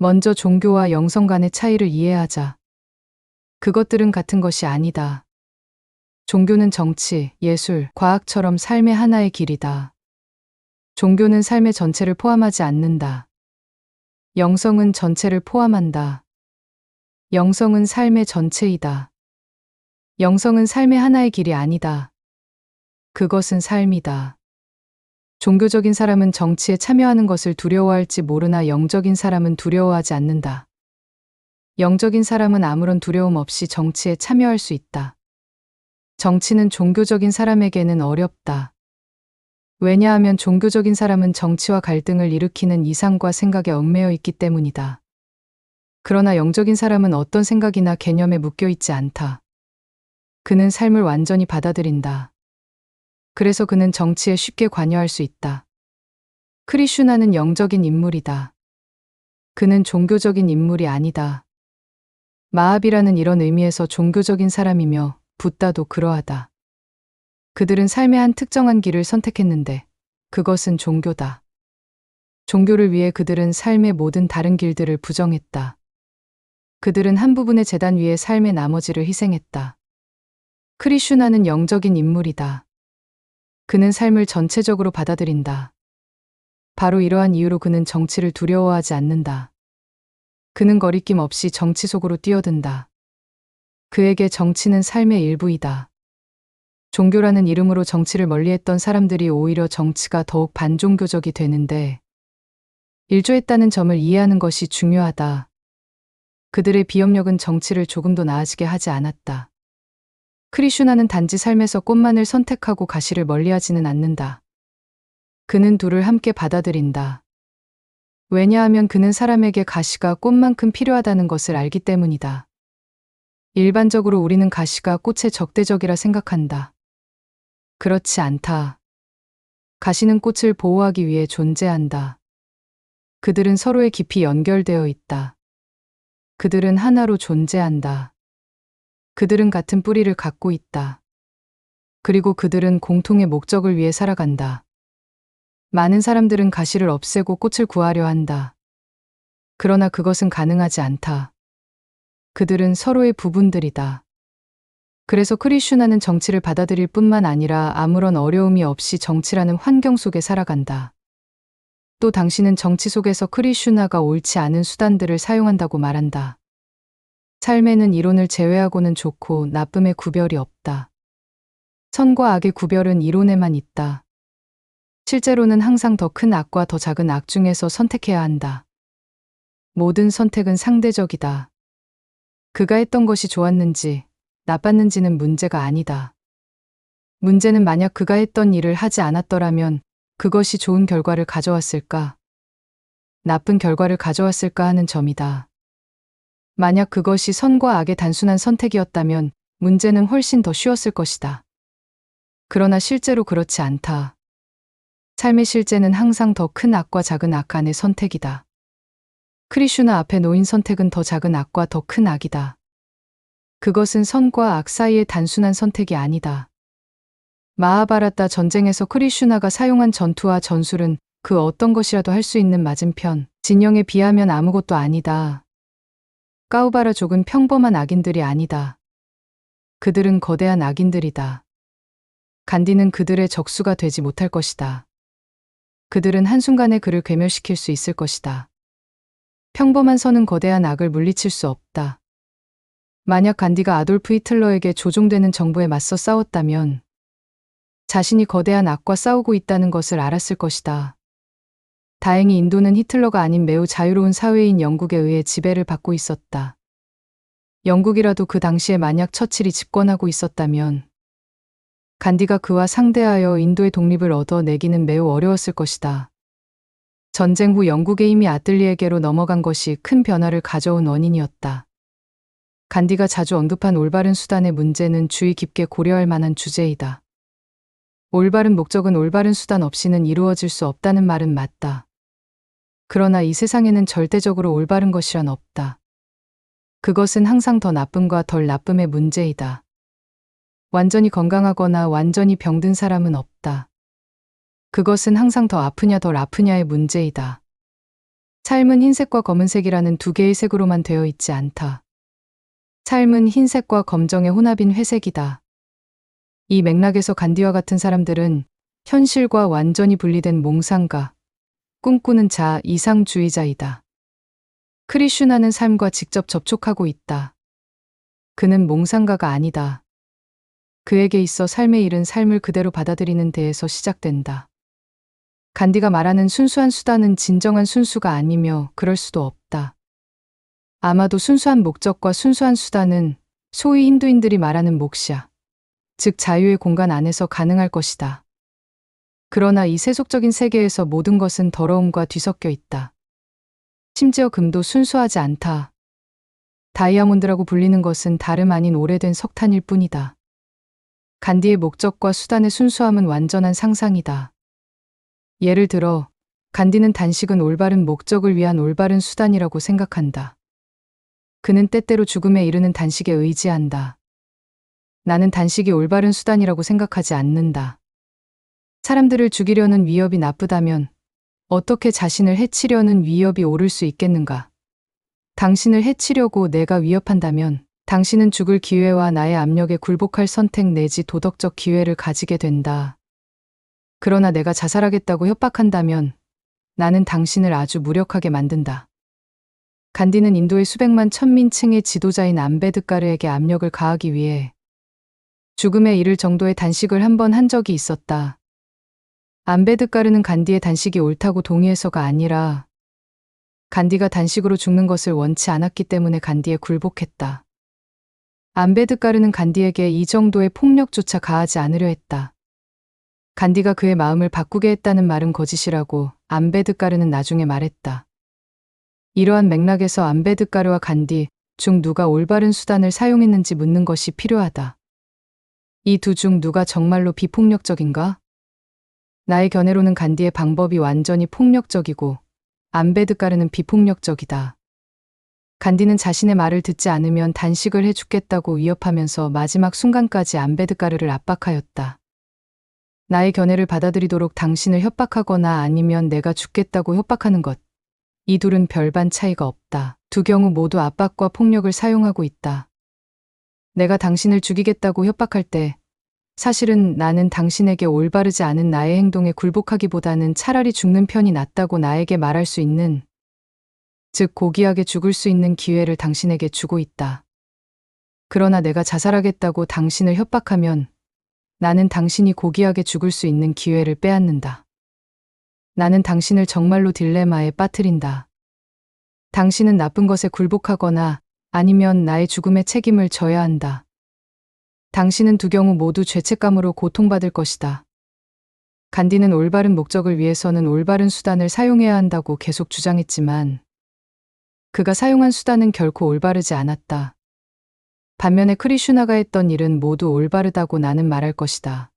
먼저 종교와 영성 간의 차이를 이해하자. 그것들은 같은 것이 아니다. 종교는 정치, 예술, 과학처럼 삶의 하나의 길이다. 종교는 삶의 전체를 포함하지 않는다. 영성은 전체를 포함한다. 영성은 삶의 전체이다. 영성은 삶의 하나의 길이 아니다. 그것은 삶이다. 종교적인 사람은 정치에 참여하는 것을 두려워할지 모르나 영적인 사람은 두려워하지 않는다. 영적인 사람은 아무런 두려움 없이 정치에 참여할 수 있다. 정치는 종교적인 사람에게는 어렵다. 왜냐하면 종교적인 사람은 정치와 갈등을 일으키는 이상과 생각에 얽매여 있기 때문이다. 그러나 영적인 사람은 어떤 생각이나 개념에 묶여 있지 않다. 그는 삶을 완전히 받아들인다. 그래서 그는 정치에 쉽게 관여할 수 있다. 크리슈나는 영적인 인물이다. 그는 종교적인 인물이 아니다. 마합이라는 이런 의미에서 종교적인 사람이며 붓다도 그러하다. 그들은 삶의 한 특정한 길을 선택했는데 그것은 종교다. 종교를 위해 그들은 삶의 모든 다른 길들을 부정했다. 그들은 한 부분의 제단 위에 삶의 나머지를 희생했다. 크리슈나는 영적인 인물이다. 그는 삶을 전체적으로 받아들인다. 바로 이러한 이유로 그는 정치를 두려워하지 않는다. 그는 거리낌 없이 정치 속으로 뛰어든다. 그에게 정치는 삶의 일부이다. 종교라는 이름으로 정치를 멀리했던 사람들이 오히려 정치가 더욱 반종교적이 되는데 일조했다는 점을 이해하는 것이 중요하다. 그들의 비협력은 정치를 조금도 나아지게 하지 않았다. 크리슈나는 단지 삶에서 꽃만을 선택하고 가시를 멀리하지는 않는다. 그는 둘을 함께 받아들인다. 왜냐하면 그는 사람에게 가시가 꽃만큼 필요하다는 것을 알기 때문이다. 일반적으로 우리는 가시가 꽃의 적대적이라 생각한다. 그렇지 않다. 가시는 꽃을 보호하기 위해 존재한다. 그들은 서로에 깊이 연결되어 있다. 그들은 하나로 존재한다. 그들은 같은 뿌리를 갖고 있다. 그리고 그들은 공통의 목적을 위해 살아간다. 많은 사람들은 가시를 없애고 꽃을 구하려 한다. 그러나 그것은 가능하지 않다. 그들은 서로의 부분들이다. 그래서 크리슈나는 정치를 받아들일 뿐만 아니라 아무런 어려움이 없이 정치라는 환경 속에 살아간다. 또 당신은 정치 속에서 크리슈나가 옳지 않은 수단들을 사용한다고 말한다. 삶에는 이론을 제외하고는 좋고 나쁨의 구별이 없다. 선과 악의 구별은 이론에만 있다. 실제로는 항상 더 큰 악과 더 작은 악 중에서 선택해야 한다. 모든 선택은 상대적이다. 그가 했던 것이 좋았는지, 나빴는지는 문제가 아니다. 문제는 만약 그가 했던 일을 하지 않았더라면 그것이 좋은 결과를 가져왔을까? 나쁜 결과를 가져왔을까 하는 점이다. 만약 그것이 선과 악의 단순한 선택이었다면 문제는 훨씬 더 쉬웠을 것이다. 그러나 실제로 그렇지 않다. 삶의 실제는 항상 더 큰 악과 작은 악 간의 선택이다. 크리슈나 앞에 놓인 선택은 더 작은 악과 더 큰 악이다. 그것은 선과 악 사이의 단순한 선택이 아니다. 마하바라타 전쟁에서 크리슈나가 사용한 전투와 전술은 그 어떤 것이라도 할 수 있는 맞은편, 진영에 비하면 아무것도 아니다. 까우바라족은 평범한 악인들이 아니다. 그들은 거대한 악인들이다. 간디는 그들의 적수가 되지 못할 것이다. 그들은 한순간에 그를 괴멸시킬 수 있을 것이다. 평범한 선은 거대한 악을 물리칠 수 없다. 만약 간디가 아돌프 히틀러에게 조종되는 정부에 맞서 싸웠다면 자신이 거대한 악과 싸우고 있다는 것을 알았을 것이다. 다행히 인도는 히틀러가 아닌 매우 자유로운 사회인 영국에 의해 지배를 받고 있었다. 영국이라도 그 당시에 만약 처칠이 집권하고 있었다면 간디가 그와 상대하여 인도의 독립을 얻어내기는 매우 어려웠을 것이다. 전쟁 후 영국의 힘이 아틀리에게로 넘어간 것이 큰 변화를 가져온 원인이었다. 간디가 자주 언급한 올바른 수단의 문제는 주의 깊게 고려할 만한 주제이다. 올바른 목적은 올바른 수단 없이는 이루어질 수 없다는 말은 맞다. 그러나 이 세상에는 절대적으로 올바른 것이란 없다. 그것은 항상 더 나쁨과 덜 나쁨의 문제이다. 완전히 건강하거나 완전히 병든 사람은 없다. 그것은 항상 더 아프냐 덜 아프냐의 문제이다. 삶은 흰색과 검은색이라는 두 개의 색으로만 되어 있지 않다. 삶은 흰색과 검정의 혼합인 회색이다. 이 맥락에서 간디와 같은 사람들은 현실과 완전히 분리된 몽상가, 꿈꾸는 자, 이상주의자이다. 크리슈나는 삶과 직접 접촉하고 있다. 그는 몽상가가 아니다. 그에게 있어 삶의 일은 삶을 그대로 받아들이는 데에서 시작된다. 간디가 말하는 순수한 수다는 진정한 순수가 아니며 그럴 수도 없다. 아마도 순수한 목적과 순수한 수다는 소위 힌두인들이 말하는 몫이야. 즉 자유의 공간 안에서 가능할 것이다. 그러나 이 세속적인 세계에서 모든 것은 더러움과 뒤섞여 있다. 심지어 금도 순수하지 않다. 다이아몬드라고 불리는 것은 다름 아닌 오래된 석탄일 뿐이다. 간디의 목적과 수단의 순수함은 완전한 상상이다. 예를 들어, 간디는 단식은 올바른 목적을 위한 올바른 수단이라고 생각한다. 그는 때때로 죽음에 이르는 단식에 의지한다. 나는 단식이 올바른 수단이라고 생각하지 않는다. 사람들을 죽이려는 위협이 나쁘다면 어떻게 자신을 해치려는 위협이 오를 수 있겠는가? 당신을 해치려고 내가 위협한다면 당신은 죽을 기회와 나의 압력에 굴복할 선택 내지 도덕적 기회를 가지게 된다. 그러나 내가 자살하겠다고 협박한다면 나는 당신을 아주 무력하게 만든다. 간디는 인도의 수백만 천민층의 지도자인 암베드카르에게 압력을 가하기 위해 죽음에 이를 정도의 단식을 한 번 한 적이 있었다. 암베드카르는 간디의 단식이 옳다고 동의해서가 아니라 간디가 단식으로 죽는 것을 원치 않았기 때문에 간디에 굴복했다. 암베드카르는 간디에게 이 정도의 폭력조차 가하지 않으려 했다. 간디가 그의 마음을 바꾸게 했다는 말은 거짓이라고 암베드카르는 나중에 말했다. 이러한 맥락에서 암베드카르와 간디 중 누가 올바른 수단을 사용했는지 묻는 것이 필요하다. 이 두 중 누가 정말로 비폭력적인가? 나의 견해로는 간디의 방법이 완전히 폭력적이고 암베드카르는 비폭력적이다. 간디는 자신의 말을 듣지 않으면 단식을 해 죽겠다고 위협하면서 마지막 순간까지 암베드카르를 압박하였다. 나의 견해를 받아들이도록 당신을 협박하거나 아니면 내가 죽겠다고 협박하는 것. 이 둘은 별반 차이가 없다. 두 경우 모두 압박과 폭력을 사용하고 있다. 내가 당신을 죽이겠다고 협박할 때 사실은 나는 당신에게 올바르지 않은 나의 행동에 굴복하기보다는 차라리 죽는 편이 낫다고 나에게 말할 수 있는, 즉 고귀하게 죽을 수 있는 기회를 당신에게 주고 있다. 그러나 내가 자살하겠다고 당신을 협박하면 나는 당신이 고귀하게 죽을 수 있는 기회를 빼앗는다. 나는 당신을 정말로 딜레마에 빠뜨린다. 당신은 나쁜 것에 굴복하거나 아니면 나의 죽음의 책임을 져야 한다. 당신은 두 경우 모두 죄책감으로 고통받을 것이다. 간디는 올바른 목적을 위해서는 올바른 수단을 사용해야 한다고 계속 주장했지만 그가 사용한 수단은 결코 올바르지 않았다. 반면에 크리슈나가 했던 일은 모두 올바르다고 나는 말할 것이다.